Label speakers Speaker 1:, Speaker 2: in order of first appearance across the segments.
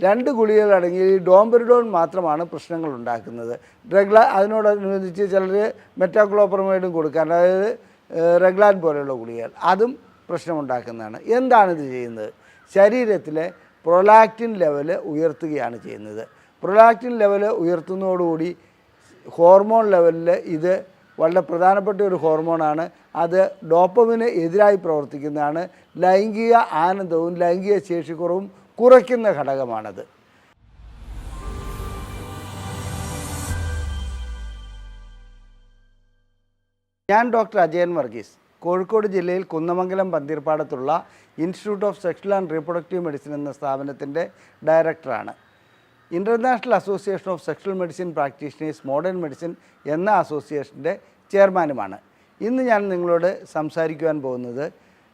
Speaker 1: 2 ഗുളികകൾ അടങ്ങി ഡോംപെരിഡോൺ മാത്രമാണ് പ്രശ്നങ്ങൾ ഉണ്ടാക്കുന്നത്. അതിനോടനുബന്ധിച്ച് ചിലർ മെറ്റാക്ലോപ്രമൈഡും കൊടുക്കാൻ, അതായത് റെഗ്ലാൻ പോലെയുള്ള ഗുളികകൾ, അതും പ്രശ്നമുണ്ടാക്കുന്നതാണ്. എന്താണിത് ചെയ്യുന്നത്? ശരീരത്തിലെ പ്രൊലാക്റ്റിൻ ലെവൽ ഉയർത്തുകയാണ് ചെയ്യുന്നത്. പ്രൊലാക്റ്റിൻ ലെവൽ ഉയർത്തുന്നതോടുകൂടി ഹോർമോൺ ലെവലിൽ ഇത് വളരെ പ്രധാനപ്പെട്ട ഒരു ഹോർമോണാണ്. അത് ഡോപ്പമിന് എതിരായി പ്രവർത്തിക്കുന്നതാണ്. ലൈംഗിക ആനന്ദവും ലൈംഗിക ശേഷിക്കുറവും കുറയ്ക്കുന്ന ഘടകമാണത്. ഞാൻ ഡോക്ടർ അജയൻ വർഗീസ്, കോഴിക്കോട് ജില്ലയിൽ കുന്നമംഗലം പന്തീർപ്പാടത്തുള്ള institute of sexual and reproductive medicine എന്ന സ്ഥാപനത്തിൻ്റെ ഡയറക്ടറാണ്. International association of sexual medicine practitioners modern medicine എന്ന അസോസിയേഷൻ്റെ ചെയർമാനുമാണ്. ഇന്ന് ഞാൻ നിങ്ങളോട് സംസാരിക്കുവാൻ പോകുന്നത്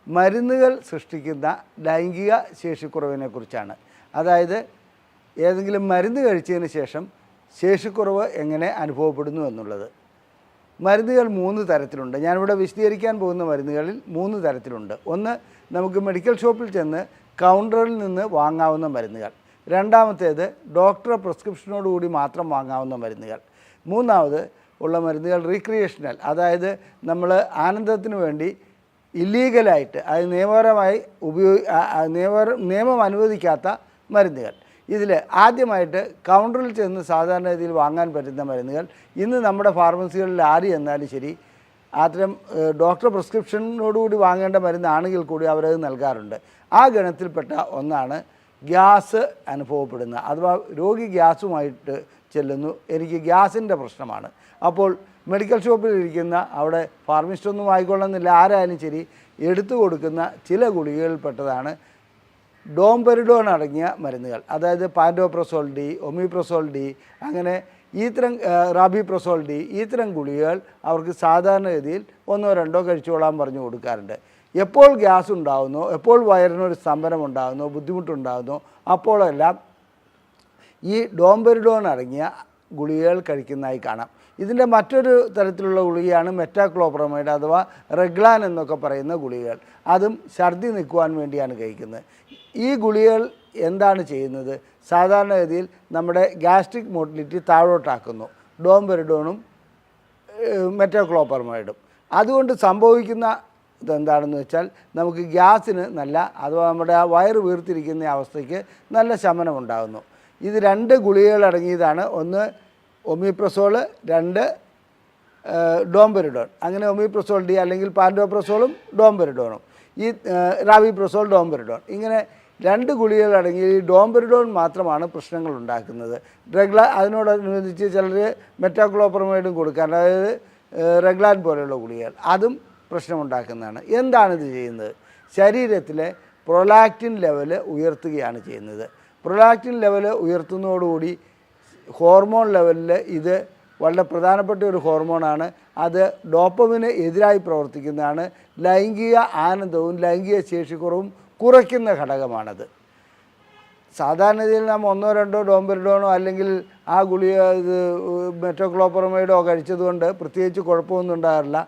Speaker 1: മരുന്നുകൾ സൃഷ്ടിക്കുന്ന ലൈംഗിക ശേഷിക്കുറവിനെക്കുറിച്ചാണ്. അതായത് ഏതെങ്കിലും മരുന്ന് കഴിച്ചതിന് ശേഷം ശേഷിക്കുറവ് എങ്ങനെ അനുഭവപ്പെടുന്നു എന്നുള്ളത്. മരുന്നുകൾ 3 തരത്തിലുണ്ട്. ഞാനിവിടെ വിശദീകരിക്കാൻ പോകുന്ന മരുന്നുകളിൽ 3 തരത്തിലുണ്ട്. ഒന്ന്, നമുക്ക് മെഡിക്കൽ ഷോപ്പിൽ ചെന്ന് കൗണ്ടറിൽ നിന്ന് വാങ്ങാവുന്ന മരുന്നുകൾ. രണ്ടാമത്തേത് ഡോക്ടറുടെ പ്രിസ്ക്രിപ്ഷനോടുകൂടി മാത്രം വാങ്ങാവുന്ന മരുന്നുകൾ. മൂന്നാമത് ഉള്ള മരുന്നുകൾ റീക്രിയേഷണൽ, അതായത് നമ്മൾ ആനന്ദത്തിന് വേണ്ടി ഇല്ലീഗലായിട്ട്, അത് നിയമപരമായി നിയമം അനുവദിക്കാത്ത മരുന്നുകൾ. ഇതിൽ ആദ്യമായിട്ട് കൗണ്ടറിൽ ചെന്ന് സാധാരണ രീതിയിൽ വാങ്ങാൻ പറ്റുന്ന മരുന്നുകൾ ഇന്ന് നമ്മുടെ ഫാർമസികളിൽ ആര് ചെന്നാലും ശരി, അത്തരം ഡോക്ടർ പ്രിസ്ക്രിപ്ഷനോടുകൂടി വാങ്ങേണ്ട മരുന്നാണെങ്കിൽ കൂടി അവരത് നൽകാറുണ്ട്. ആ ഗണത്തിൽപ്പെട്ട ഒന്നാണ് ഗ്യാസ് അനുഭവപ്പെടുന്ന, അഥവാ രോഗി ഗ്യാസുമായിട്ട് ചെല്ലുന്നു, എനിക്ക് ഗ്യാസിൻ്റെ പ്രശ്നമാണ്. അപ്പോൾ മെഡിക്കൽ ഷോപ്പിൽ ഇരിക്കുന്ന, അവിടെ ഫാർമസിസ്റ്റൊന്നും ആയിക്കൊള്ളുന്നില്ല, ആരായാലും ശരി, എടുത്തു കൊടുക്കുന്ന ചില ഗുളികകളിൽപ്പെട്ടതാണ് ഡോംപെരിഡോൺ അടങ്ങിയ മരുന്നുകൾ. അതായത് പാൻറ്റോപ്രസോൾ ഡി, ഒമിപ്രസോൾ ഡി, അങ്ങനെ ഇത്തരം റാബിപ്രസോൾ ഡി, ഇത്തരം ഗുളികകൾ അവർക്ക് സാധാരണഗതിയിൽ 1-2 കഴിച്ചോളാൻ പറഞ്ഞു കൊടുക്കാറുണ്ട്. എപ്പോൾ ഗ്യാസ് ഉണ്ടാകുന്നോ, എപ്പോൾ വയറിനൊരു സ്തംഭനം ഉണ്ടാകുന്നോ, ബുദ്ധിമുട്ടുണ്ടാകുന്നോ, അപ്പോഴെല്ലാം ഈ ഡോംപെരിഡോൺ അടങ്ങിയ ഗുളികകൾ കഴിക്കുന്നതായി കാണാം. ഇതിൻ്റെ മറ്റൊരു തരത്തിലുള്ള ഗുളികയാണ് മെറ്റാക്ലോപ്രമൈഡ് അഥവാ റെഗ്ലാൻ എന്നൊക്കെ പറയുന്ന ഗുളികകൾ. അതും ഛർദി നിൽക്കുവാൻ വേണ്ടിയാണ് കഴിക്കുന്നത്. ഈ ഗുളികകൾ എന്താണ് ചെയ്യുന്നത്? സാധാരണഗതിയിൽ നമ്മുടെ ഗ്യാസ്ട്രിക് മോട്ടിലിറ്റി താഴോട്ടാക്കുന്നു, ഡോംപെരിഡോണും മെറ്റാക്ലോപ്രമൈഡും. അതുകൊണ്ട് സംഭവിക്കുന്ന ഇതെന്താണെന്ന് വെച്ചാൽ, നമുക്ക് ഗ്യാസിന് നല്ല, അഥവാ നമ്മുടെ ആ വയറ് വീർത്തിരിക്കുന്ന അവസ്ഥയ്ക്ക് നല്ല ശമനം ഉണ്ടാകുന്നു. ഇത് 2 ഗുളികകൾ അടങ്ങിയതാണ്. ഒന്ന് ഒമിപ്രസോൾ, 2 ഡോംപെരിഡോൺ. അങ്ങനെ ഒമിപ്രസോൾ ഡി അല്ലെങ്കിൽ പാൻറ്റോപ്രസോളും ഡോംപെരിഡോണും, ഈ റാബിപ്രസോൾ, ഡോംപെരിഡോൺ, ഇങ്ങനെ 2 ഗുളികകൾ അടങ്ങി ഡോംപെരിഡോൺ മാത്രമാണ് പ്രശ്നങ്ങൾ ഉണ്ടാക്കുന്നത്. അതിനോടനുബന്ധിച്ച് ചിലർ മെറ്റാക്ലോപ്രമൈഡും കൊടുക്കാൻ, അതായത് റെഗ്ലാൻ പോലെയുള്ള ഗുളികകൾ, അതും പ്രശ്നമുണ്ടാക്കുന്നതാണ്. എന്താണിത് ചെയ്യുന്നത്? ശരീരത്തിലെ പ്രൊലാക്റ്റിൻ ലെവൽ ഉയർത്തുകയാണ് ചെയ്യുന്നത്. പ്രൊലാക്റ്റിൻ ലെവൽ ഉയർത്തുന്നതോടുകൂടി ഹോർമോൺ ലെവലിൽ ഇത് വളരെ പ്രധാനപ്പെട്ട ഒരു ഹോർമോണാണ്. അത് ഡോപ്പമിന് എതിരായി പ്രവർത്തിക്കുന്നതാണ്. ലൈംഗിക ആനന്ദവും ലൈംഗിക ശേഷിക്കുറവും കുറയ്ക്കുന്ന ഘടകമാണത്. സാധാരണഗതിയിൽ നാം 1-2 ഡോംപെരിഡോണോ അല്ലെങ്കിൽ ആ ഗുളിക മെറ്റോക്ലോപ്രമൈഡോ കഴിച്ചതുകൊണ്ട് പ്രത്യേകിച്ച് കുഴപ്പമൊന്നും ഉണ്ടാകാറില്ല.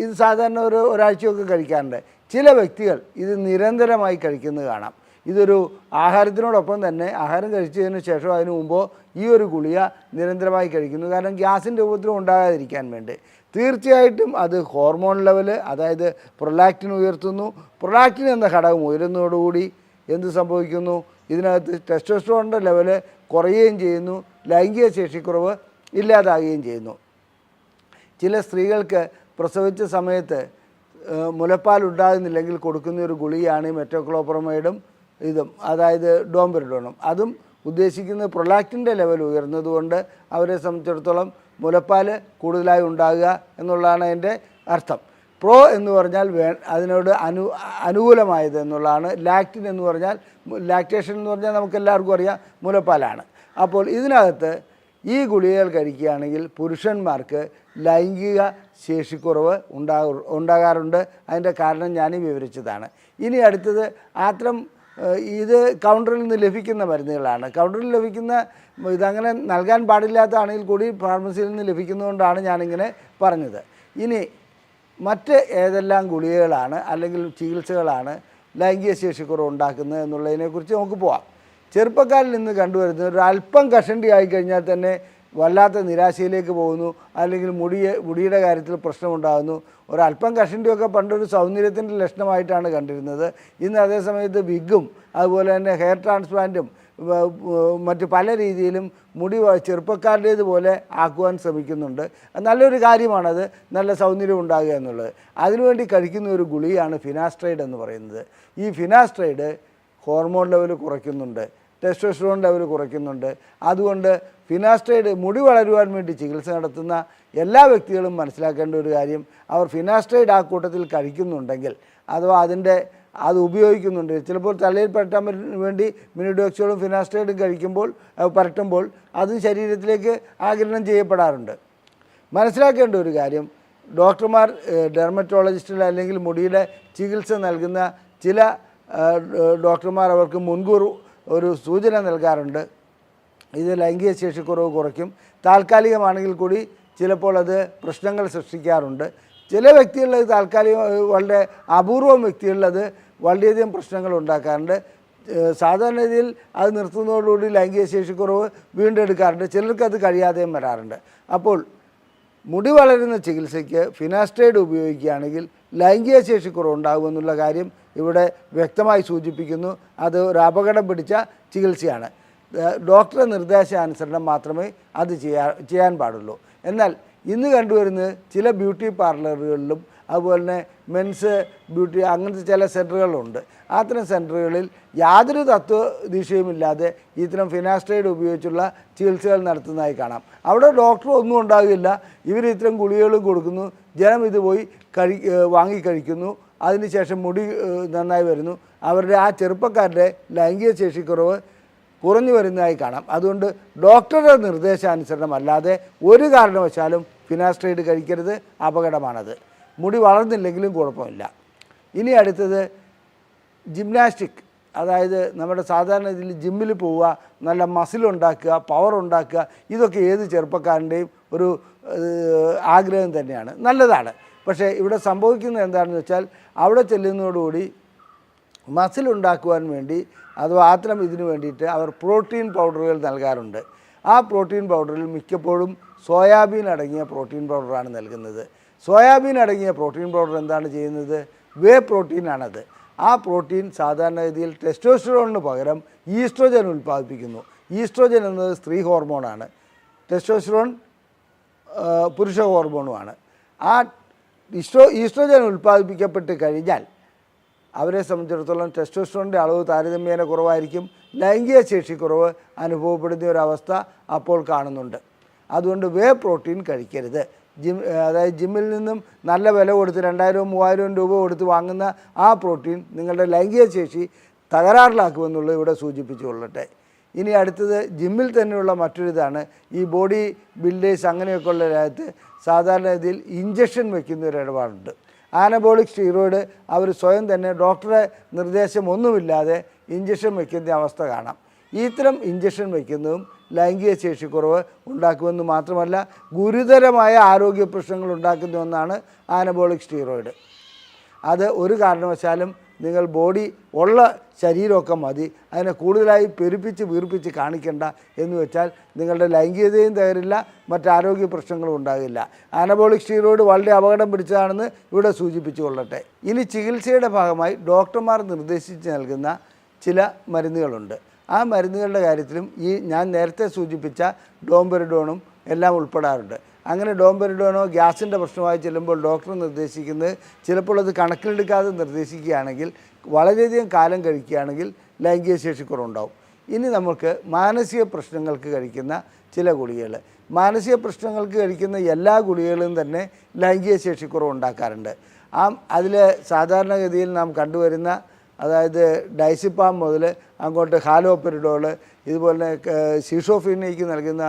Speaker 1: ഇത് സാധാരണ ഒരാഴ്ചയൊക്കെ കഴിക്കാറുണ്ട്. ചില വ്യക്തികൾ ഇത് നിരന്തരമായി കഴിക്കുന്നത് കാണാം. ഇതൊരു ആഹാരത്തിനോടൊപ്പം തന്നെ, ആഹാരം കഴിച്ചതിന് ശേഷം അതിനു മുമ്പോ ഈ ഒരു ഗുളിക നിരന്തരമായി കഴിക്കുന്നു. കാരണം ഗ്യാസിൻ്റെ ഉപദ്രവം ഉണ്ടാകാതിരിക്കാൻ വേണ്ടി. തീർച്ചയായിട്ടും അത് ഹോർമോൺ ലെവൽ, അതായത് പ്രൊലാക്റ്റിൻ ഉയർത്തുന്നു. പ്രൊലാക്റ്റിൻ എന്ന ഘടകം ഉയരുന്നതോടുകൂടി എന്ത് സംഭവിക്കുന്നു? ഇതിനകത്ത് ടെസ്റ്റോസ്റ്ററോണിൻ്റെ ലെവൽ കുറയുകയും ചെയ്യുന്നു, ലൈംഗിക ശേഷിക്കുറവ് ഇല്ലാതാകുകയും ചെയ്യുന്നു. ചില സ്ത്രീകൾക്ക് പ്രസവിച്ച സമയത്ത് മുലപ്പാൽ ഉണ്ടാകുന്നില്ലെങ്കിൽ കൊടുക്കുന്ന ഒരു ഗുളികയാണ് ഈ മെറ്റോക്ലോപ്രമൈഡും ഇതും, അതായത് ഡോംപെരിഡോണും. അതും ഉദ്ദേശിക്കുന്നത് പ്രൊലാക്റ്റിൻ്റെ ലെവൽ ഉയർന്നതുകൊണ്ട് അവരെ സംബന്ധിച്ചിടത്തോളം മുലപ്പാൽ കൂടുതലായി ഉണ്ടാകുക എന്നുള്ളതാണ് അതിൻ്റെ അർത്ഥം. പ്രോ എന്ന് പറഞ്ഞാൽ അതിനോട് അനുകൂലമായത് എന്നുള്ളതാണ്. ലാക്റ്റിൻ എന്ന് പറഞ്ഞാൽ, ലാക്ടേഷൻ എന്ന് പറഞ്ഞാൽ നമുക്കെല്ലാവർക്കും അറിയാം മുലപ്പാലാണ്. അപ്പോൾ ഇതിനകത്ത് ഈ ഗുളികകൾ കഴിക്കുകയാണെങ്കിൽ പുരുഷന്മാർക്ക് ലൈംഗിക ശേഷിക്കുറവ് ഉണ്ടാകാറുണ്ട്. അതിൻ്റെ കാരണം ഞാൻ വിവരിച്ചതാണ്. ഇനി അടുത്തത് അത്തരം ഇത് കൗണ്ടറിൽ നിന്ന് ലഭിക്കുന്ന മരുന്നുകളാണ്. കൗണ്ടറിൽ ലഭിക്കുന്ന ഇതങ്ങനെ നൽകാൻ പാടില്ലാത്തതാണെങ്കിൽ കൂടി ഫാർമസിയിൽ നിന്ന് ലഭിക്കുന്നതുകൊണ്ടാണ് ഞാനിങ്ങനെ പറഞ്ഞത്. ഇനി മറ്റ് ഏതെല്ലാം ഗുളികകളാണ് അല്ലെങ്കിൽ ചികിത്സകളാണ് ലൈംഗിക ശേഷിക്കുറവ് ഉണ്ടാക്കുന്നത് എന്നുള്ളതിനെക്കുറിച്ച് നമുക്ക് പോവാം. ചെറുപ്പക്കാരിൽ നിന്ന് കണ്ടുവരുന്നത് ഒരു അല്പം കഷണ്ടി ആയിക്കഴിഞ്ഞാൽ തന്നെ വല്ലാത്ത നിരാശയിലേക്ക് പോകുന്നു, അല്ലെങ്കിൽ മുടിയുടെ കാര്യത്തിൽ പ്രശ്നമുണ്ടാകുന്നു. ഒരല്പം കഷണ്ടിയൊക്കെ പണ്ടൊരു സൗന്ദര്യത്തിൻ്റെ ലക്ഷണമായിട്ടാണ് കണ്ടിരുന്നത്. ഇന്ന് അതേ സമയത്ത് വിഗും അതുപോലെ തന്നെ ഹെയർ ട്രാൻസ്പ്ലാന്റും മറ്റ് പല രീതിയിലും മുടി ചെറുപ്പക്കാരുടേതുപോലെ ആക്കുവാൻ ശ്രമിക്കുന്നുണ്ട്. നല്ലൊരു കാര്യമാണത്, നല്ല സൗന്ദര്യം ഉണ്ടാകുക എന്നുള്ളത്. അതിനുവേണ്ടി കഴിക്കുന്ന ഒരു ഗുളികയാണ് ഫിനാസ്ട്രൈഡ് എന്ന് പറയുന്നത്. ഈ ഫിനാസ്ട്രൈഡ് ഹോർമോൺ ലെവൽ കുറയ്ക്കുന്നുണ്ട്, ടെസ്റ്റോസ്റ്ററോൺ ലെവൽ കുറയ്ക്കുന്നുണ്ട്. അതുകൊണ്ട് ഫിനാസ്ട്രൈഡ് മുടി വളരുവാൻ വേണ്ടി ചികിത്സ നടത്തുന്ന എല്ലാ വ്യക്തികളും മനസ്സിലാക്കേണ്ട ഒരു കാര്യം, അവർ ഫിനാസ്ട്രൈഡ് ആ കൂട്ടത്തിൽ കഴിക്കുന്നുണ്ടെങ്കിൽ അഥവാ അത് ഉപയോഗിക്കുന്നുണ്ട്. ചിലപ്പോൾ തലയിൽ പരട്ടാൻ വേണ്ടി മിനിഡോക്സിയോളും ഫിനാസ്ട്രൈഡും പരട്ടുമ്പോൾ അത് ശരീരത്തിലേക്ക് ആഗിരണം ചെയ്യപ്പെടാറുണ്ട്. മനസ്സിലാക്കേണ്ട ഒരു കാര്യം, ഡോക്ടർമാർ, ഡെർമറ്റോളജിസ്റ്റുകൾ അല്ലെങ്കിൽ മുടിയുടെ ചികിത്സ നൽകുന്ന ചില ഡോക്ടർമാർ അവർക്ക് മുൻകൂർ ഒരു സൂചന നൽകാറുണ്ട്. ഇത് ലൈംഗിക ശേഷിക്കുറവ് കുറയ്ക്കും. താൽക്കാലികമാണെങ്കിൽ കൂടി ചിലപ്പോൾ അത് പ്രശ്നങ്ങൾ സൃഷ്ടിക്കാറുണ്ട്. ചില വ്യക്തികളിൽ വളരെ അപൂർവം വ്യക്തികളിൽ അത് വളരെയധികം പ്രശ്നങ്ങൾ ഉണ്ടാക്കാറുണ്ട്. സാധാരണ രീതിയിൽ അത് നിർത്തുന്നതോടുകൂടി ലൈംഗിക ശേഷിക്കുറവ് വീണ്ടെടുക്കാറുണ്ട്. ചിലർക്ക് അത് കഴിയാതെയും വരാറുണ്ട്. അപ്പോൾ മുടി വളരുന്ന ചികിത്സയ്ക്ക് ഫിനാസ്ട്രൈഡ് ഉപയോഗിക്കുകയാണെങ്കിൽ ലൈംഗിക ശേഷിക്കുറവ് ഉണ്ടാകുമെന്നുള്ള കാര്യം ഇവിടെ വ്യക്തമായി സൂചിപ്പിക്കുന്നു. അത് ഒരു അപകടം പിടിച്ച ചികിത്സയാണ്. ഡോക്ടറുടെ നിർദ്ദേശാനുസരണം മാത്രമേ അത് ചെയ്യാൻ പാടുള്ളൂ. എന്നാൽ ഇന്ന് കണ്ടുവരുന്നത് ചില ബ്യൂട്ടി പാർലറുകളിലും അതുപോലെ തന്നെ മെൻസ് ബ്യൂട്ടി അങ്ങനത്തെ ചില സെൻറ്ററുകളുണ്ട്. അത്തരം സെൻറ്ററുകളിൽ യാതൊരു തത്വദിശയുമില്ലാതെ ഇത്തരം ഫിനാസ്ട്രൈഡ് ഉപയോഗിച്ചുള്ള ചികിത്സകൾ നടത്തുന്നതായി കാണാം. അവിടെ ഡോക്ടർ ഒന്നും ഉണ്ടാകില്ല, ഇവർ ഇത്തരം ഗുളികകളും കൊടുക്കുന്നു, ജനം ഇത് പോയി വാങ്ങിക്കഴിക്കുന്നു. അതിനുശേഷം മുടി നന്നായി വരുന്നു. അവരുടെ ആ ചെറുപ്പക്കാരുടെ ലൈംഗിക ശേഷിക്കുറവ് കുറഞ്ഞു വരുന്നതായി കാണാം. അതുകൊണ്ട് ഡോക്ടറുടെ നിർദ്ദേശാനുസരണം അല്ലാതെ ഒരു കാരണവശാലും ഫിനാസ്ട്രൈഡ് കഴിക്കരുത്, അപകടമാണത്. മുടി വളർന്നില്ലെങ്കിലും കുഴപ്പമില്ല. ഇനി അടുത്തത് ജിംനാസ്റ്റിക്, അതായത് നമ്മുടെ സാധാരണ ഇതിൽ ജിമ്മിൽ പോവുക, നല്ല മസിൽ ഉണ്ടാക്കുക, പവർ ഉണ്ടാക്കുക, ഇതൊക്കെ ഏത് ചെറുപ്പക്കാരൻ്റെയും ഒരു ആഗ്രഹം തന്നെയാണ്, നല്ലതാണ്. പക്ഷേ ഇവിടെ സംഭവിക്കുന്നത് എന്താണെന്ന് വെച്ചാൽ, അവിടെ ചെല്ലുന്നതോടുകൂടി മസിൽ ഉണ്ടാക്കുവാൻ വേണ്ടി അഥവാ അത്തരം ഇതിനു വേണ്ടിയിട്ട് അവർ പ്രോട്ടീൻ പൗഡറുകൾ നൽകാറുണ്ട്. ആ പ്രോട്ടീൻ പൗഡറിൽ മിക്കപ്പോഴും സോയാബീൻ അടങ്ങിയ പ്രോട്ടീൻ പൗഡറാണ് നൽകുന്നത്. സോയാബീൻ അടങ്ങിയ പ്രോട്ടീൻ പൗഡർ എന്താണ് ചെയ്യുന്നത്? വേ പ്രോട്ടീനാണത്. ആ പ്രോട്ടീൻ സാധാരണഗതിയിൽ ടെസ്റ്റോസ്റ്ററോണിന് പകരം ഈസ്ട്രോജൻ ഉൽപ്പാദിപ്പിക്കുന്നു. ഈസ്ട്രോജൻ എന്നത് സ്ത്രീ ഹോർമോണാണ്, ടെസ്റ്റോസ്റ്ററോൺ പുരുഷ ഹോർമോണുമാണ്. ആ ഈസ്ട്രോജൻ ഉൽപ്പാദിപ്പിക്കപ്പെട്ട് കഴിഞ്ഞാൽ അവരെ സംബന്ധിച്ചിടത്തോളം ടെസ്റ്റോസ്റ്ററോണിൻ്റെ അളവ് താരതമ്യേന കുറവായിരിക്കും. ലൈംഗിക ശേഷിക്കുറവ് അനുഭവപ്പെടുന്ന ഒരവസ്ഥ അപ്പോൾ കാണുന്നുണ്ട്. അതുകൊണ്ട് വേ പ്രോട്ടീൻ കഴിക്കരുത്. അതായത് ജിമ്മിൽ നിന്നും നല്ല വില കൊടുത്ത് 2000-3000 രൂപ കൊടുത്ത് വാങ്ങുന്ന ആ പ്രോട്ടീൻ നിങ്ങളുടെ ലൈംഗിക ശേഷി തകരാറിലാക്കുമെന്നുള്ളത് ഇവിടെ സൂചിപ്പിച്ചുകൊള്ളട്ടെ. ഇനി അടുത്തത് ജിമ്മിൽ തന്നെയുള്ള മറ്റൊരിതാണ്, ഈ ബോഡി ബിൽഡേഴ്സ് അങ്ങനെയൊക്കെ ഉള്ള രാജ്യത്ത് സാധാരണ ഇതിൽ ഇഞ്ചക്ഷൻ വയ്ക്കുന്ന ഒരു ഇടപാടുണ്ട്. ആനബോളിക് സ്റ്റീറോയിഡ് അവർ സ്വയം തന്നെ ഡോക്ടറെ നിർദ്ദേശമൊന്നുമില്ലാതെ ഇഞ്ചക്ഷൻ വയ്ക്കുന്ന അവസ്ഥ കാണാം. ഇത്തരം ഇഞ്ചക്ഷൻ വയ്ക്കുന്നതും ലൈംഗിക ശേഷിക്കുറവ് ഉണ്ടാക്കുമെന്ന് മാത്രമല്ല ഗുരുതരമായ ആരോഗ്യ പ്രശ്നങ്ങൾ ഉണ്ടാക്കുന്ന ഒന്നാണ് ആനബോളിക് സ്റ്റീറോയിഡ്. അത് ഒരു കാരണവശാലും നിങ്ങൾ ബോഡി ഉള്ള ശരീരമൊക്കെ മതി, അതിനെ കൂടുതലായി പെരുപ്പിച്ച് വീർപ്പിച്ച് കാണിക്കേണ്ട എന്ന് വെച്ചാൽ നിങ്ങളുടെ ലൈംഗികതയും തകരില്ല, മറ്റാരോഗ്യ പ്രശ്നങ്ങളും ഉണ്ടാകില്ല. ആനബോളിക് സ്റ്റീറോയിഡ് വളരെ അപകടം പിടിച്ചതാണെന്ന് ഇവിടെ സൂചിപ്പിച്ചു കൊള്ളട്ടെ. ഇനി ചികിത്സയുടെ ഭാഗമായി ഡോക്ടർമാർ നിർദ്ദേശിച്ച് നൽകുന്ന ചില മരുന്നുകളുണ്ട്. ആ മരുന്നുകളുടെ കാര്യത്തിലും ഈ ഞാൻ നേരത്തെ സൂചിപ്പിച്ച ഡോംപെറിഡോണും എല്ലാം ഉൾപ്പെടാറുണ്ട്. അങ്ങനെ ഡോംപെറിഡോണോ ഗ്യാസിൻ്റെ പ്രശ്നമായി ചെല്ലുമ്പോൾ ഡോക്ടർ നിർദ്ദേശിക്കുന്നത് ചിലപ്പോൾ അത് കണക്കിലെടുക്കാതെ നിർദ്ദേശിക്കുകയാണെങ്കിൽ വളരെയധികം കാലം കഴിക്കുകയാണെങ്കിൽ ലൈംഗിക ശേഷിക്കുറവുണ്ടാവും. ഇനി നമുക്ക് മാനസിക പ്രശ്നങ്ങൾക്ക് കഴിക്കുന്ന ചില ഗുളികകൾ. മാനസിക പ്രശ്നങ്ങൾക്ക് കഴിക്കുന്ന എല്ലാ ഗുളികകളും തന്നെ ലൈംഗിക ശേഷിക്കുറവ് ഉണ്ടാക്കാറുണ്ട്. അതിൽ സാധാരണഗതിയിൽ നാം കണ്ടുവരുന്ന അതായത് ഡൈസിപ്പാം മുതൽ അങ്ങോട്ട് ഹാലോപെരിഡോൾ, ഇതുപോലെ സിഷോഫീനയ്ക്ക് നൽകുന്ന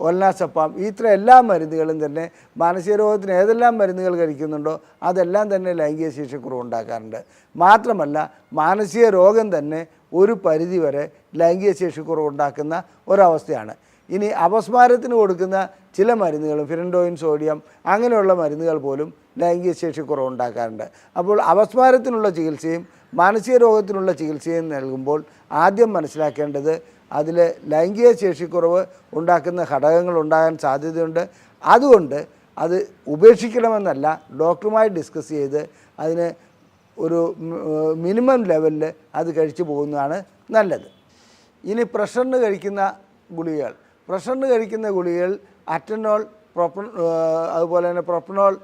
Speaker 1: ഒൽനാസപ്പാം, ഇത്ര എല്ലാ മരുന്നുകളും തന്നെ മാനസിക രോഗത്തിന് ഏതെല്ലാം മരുന്നുകൾ കഴിക്കുന്നുണ്ടോ അതെല്ലാം തന്നെ ലൈംഗിക ശേഷിക്കുറവ് ഉണ്ടാക്കാറുണ്ട്. മാത്രമല്ല മാനസിക രോഗം തന്നെ ഒരു പരിധിവരെ ലൈംഗിക ശേഷിക്കുറവ് ഉണ്ടാക്കുന്ന ഒരവസ്ഥയാണ്. ഇനി അപസ്മാരത്തിന് കൊടുക്കുന്ന ചില മരുന്നുകളും ഫിനഡോയിൻ സോഡിയം അങ്ങനെയുള്ള മരുന്നുകൾ പോലും ലൈംഗിക ശേഷിക്കുറവ് ഉണ്ടാക്കാറുണ്ട്. അപ്പോൾ അപസ്മാരത്തിനുള്ള ചികിത്സയും മാനസിക രോഗത്തിനുള്ള ചികിത്സയും നൽകുമ്പോൾ ആദ്യം മനസ്സിലാക്കേണ്ടത് അതിൽ ലൈംഗിക ശേഷിക്കുറവ് ഉണ്ടാക്കുന്ന ഘടകങ്ങൾ ഉണ്ടാകാൻ സാധ്യതയുണ്ട്. അതുകൊണ്ട് അത് ഉപേക്ഷിക്കണമെന്നല്ല, ഡോക്ടറുമായി ഡിസ്കസ് ചെയ്ത് അതിന് ഒരു മിനിമം ലെവലിൽ അത് കഴിച്ചു പോകുന്നതാണ് നല്ലത്. ഇനി പ്രഷറിന് കഴിക്കുന്ന ഗുളികകൾ. പ്രഷറിന് കഴിക്കുന്ന ഗുളികകൾ അറ്റനോൾ, അതുപോലെ തന്നെ പ്രൊപ്പനോൾ,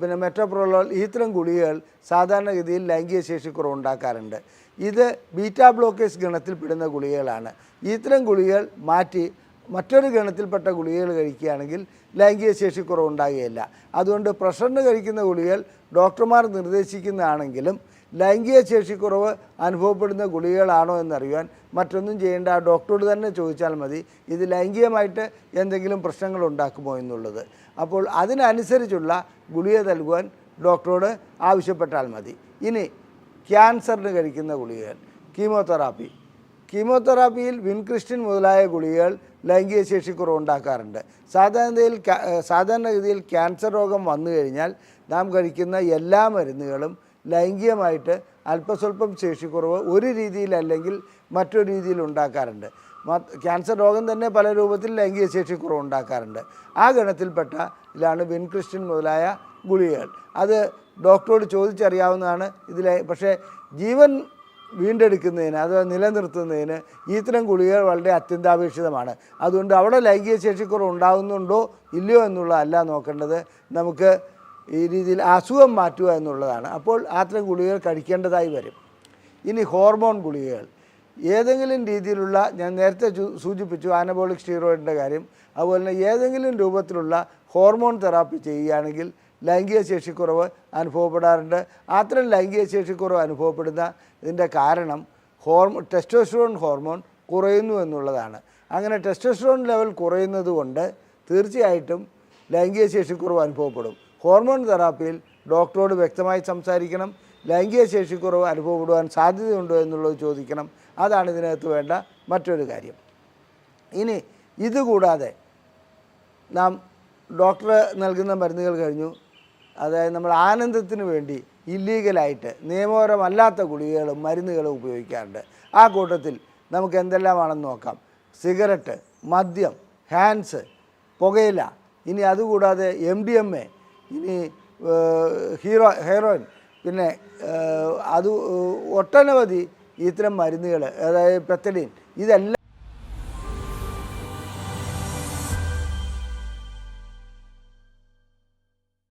Speaker 1: പിന്നെ മെറ്റോപ്രോളോൾ, ഇത്തരം ഗുളികകൾ സാധാരണഗതിയിൽ ലൈംഗിക ശേഷിക്കുറവ് ഉണ്ടാക്കാറുണ്ട്. ഇത് ബീറ്റാ ബ്ലോക്കേഴ്സ് ഗണത്തിൽപ്പെടുന്ന ഗുളികകളാണ്. ഇത്തരം ഗുളികകൾ മാറ്റി മറ്റൊരു ഗണത്തിൽപ്പെട്ട ഗുളികകൾ കഴിക്കുകയാണെങ്കിൽ ലൈംഗിക ശേഷിക്കുറവ് ഉണ്ടാകുകയില്ല. അതുകൊണ്ട് പ്രഷറിന് കഴിക്കുന്ന ഗുളികകൾ ഡോക്ടർമാർ നിർദ്ദേശിക്കുന്നതാണെങ്കിലും ലൈംഗിക ശേഷിക്കുറവ് അനുഭവപ്പെടുന്ന ഗുളികകളാണോ എന്നറിയുവാൻ മറ്റൊന്നും ചെയ്യേണ്ട, ആ ഡോക്ടറോട് തന്നെ ചോദിച്ചാൽ മതി ഇത് ലൈംഗികമായിട്ട് എന്തെങ്കിലും പ്രശ്നങ്ങൾ ഉണ്ടാക്കുമോ എന്നുള്ളത്. അപ്പോൾ അതിനനുസരിച്ചുള്ള ഗുളിക നൽകുവാൻ ഡോക്ടറോട് ആവശ്യപ്പെട്ടാൽ മതി. ഇനി ക്യാൻസറിന് കഴിക്കുന്ന ഗുളികകൾ, കീമോതെറാപ്പിയിൽ വിൻക്രിസ്റ്റിൻ മുതലായ ഗുളികകൾ ലൈംഗിക ശേഷിക്കുറവ് ഉണ്ടാക്കാറുണ്ട്. സാധാരണഗതിയിൽ ക്യാൻസർ രോഗം വന്നു കഴിഞ്ഞാൽ നാം കഴിക്കുന്ന എല്ലാ മരുന്നുകളും ലൈംഗികമായിട്ട് അല്പസ്വല്പം ശേഷിക്കുറവ് ഒരു രീതിയിലല്ലെങ്കിൽ മറ്റൊരു രീതിയിൽ ഉണ്ടാക്കാറുണ്ട്. ക്യാൻസർ രോഗം തന്നെ പല രൂപത്തിൽ ലൈംഗിക ശേഷിക്കുറവ് ഉണ്ടാക്കാറുണ്ട്. ആ ഗണത്തിൽപ്പെട്ട ഇതിലാണ് വിൻക്രിസ്റ്റിൻ മുതലായ ഗുളികകൾ. അത് ഡോക്ടറോട് ചോദിച്ചറിയാവുന്നതാണ്. പക്ഷേ ജീവൻ വീണ്ടെടുക്കുന്നതിന്, അത് നിലനിർത്തുന്നതിന് ഇത്തരം ഗുളികകൾ വളരെ അത്യന്താപേക്ഷിതമാണ്. അതുകൊണ്ട് അവിടെ ലൈംഗിക ശേഷിക്കുറവ് ഉണ്ടാകുന്നുണ്ടോ ഇല്ലയോ എന്നുള്ളതല്ല നോക്കേണ്ടത്, നമുക്ക് ഈ രീതിയിൽ അസുഖം മാറ്റുക എന്നുള്ളതാണ്. അപ്പോൾ അത്തരം ഗുളികകൾ കഴിക്കേണ്ടതായി വരും. ഇനി ഹോർമോൺ ഗുളികകൾ, ഏതെങ്കിലും രീതിയിലുള്ള, ഞാൻ നേരത്തെ സൂചിപ്പിച്ചു ആനബോളിക് സ്റ്റീറോയിഡിൻ്റെ കാര്യം, അതുപോലെ തന്നെ ഏതെങ്കിലും രൂപത്തിലുള്ള ഹോർമോൺ തെറാപ്പി ചെയ്യുകയാണെങ്കിൽ ലൈംഗിക ശേഷിക്കുറവ് അനുഭവപ്പെടാറുണ്ട്. അത്തരം ലൈംഗിക ശേഷിക്കുറവ് അനുഭവപ്പെടുന്ന ഇതിൻ്റെ കാരണം ടെസ്റ്റോസ്റ്ററോൺ ഹോർമോൺ കുറയുന്നു എന്നുള്ളതാണ്. അങ്ങനെ ടെസ്റ്റോസ്റ്ററോൺ ലെവൽ കുറയുന്നത് കൊണ്ട് തീർച്ചയായിട്ടും ലൈംഗിക ശേഷിക്കുറവ് അനുഭവപ്പെടും. ഹോർമോൺ തെറാപ്പിയിൽ ഡോക്ടറോട് വ്യക്തമായി സംസാരിക്കണം. ലൈംഗിക ശേഷിക്കുറവ് അനുഭവപ്പെടുവാൻ സാധ്യതയുണ്ടോ എന്നുള്ളത് ചോദിക്കണം. അതാണ് ഇതിനകത്ത് വേണ്ട മറ്റൊരു കാര്യം. ഇനി ഇതുകൂടാതെ നാം ഡോക്ടർ നൽകുന്ന മരുന്നുകൾ കഴിഞ്ഞു, അതായത് നമ്മൾ ആനന്ദത്തിന് വേണ്ടി ഇല്ലീഗലായിട്ട് നിയമപരമല്ലാത്ത ഗുളികകളും മരുന്നുകളും ഉപയോഗിക്കാറുണ്ട്. ആ കൂട്ടത്തിൽ നമുക്ക് എന്തെല്ലാമാണെന്ന് നോക്കാം. സിഗരറ്റ്, മദ്യം, ഹാൻസ്, പുകയില, ഇനി അതുകൂടാതെ MDMA, ഇനി ഹെറോയിൻ, പിന്നെ അത് ഒട്ടനവധി ഇത്തരം മരുന്നുകൾ, അതായത് പെത്തഡിൻ, ഇതെല്ലാം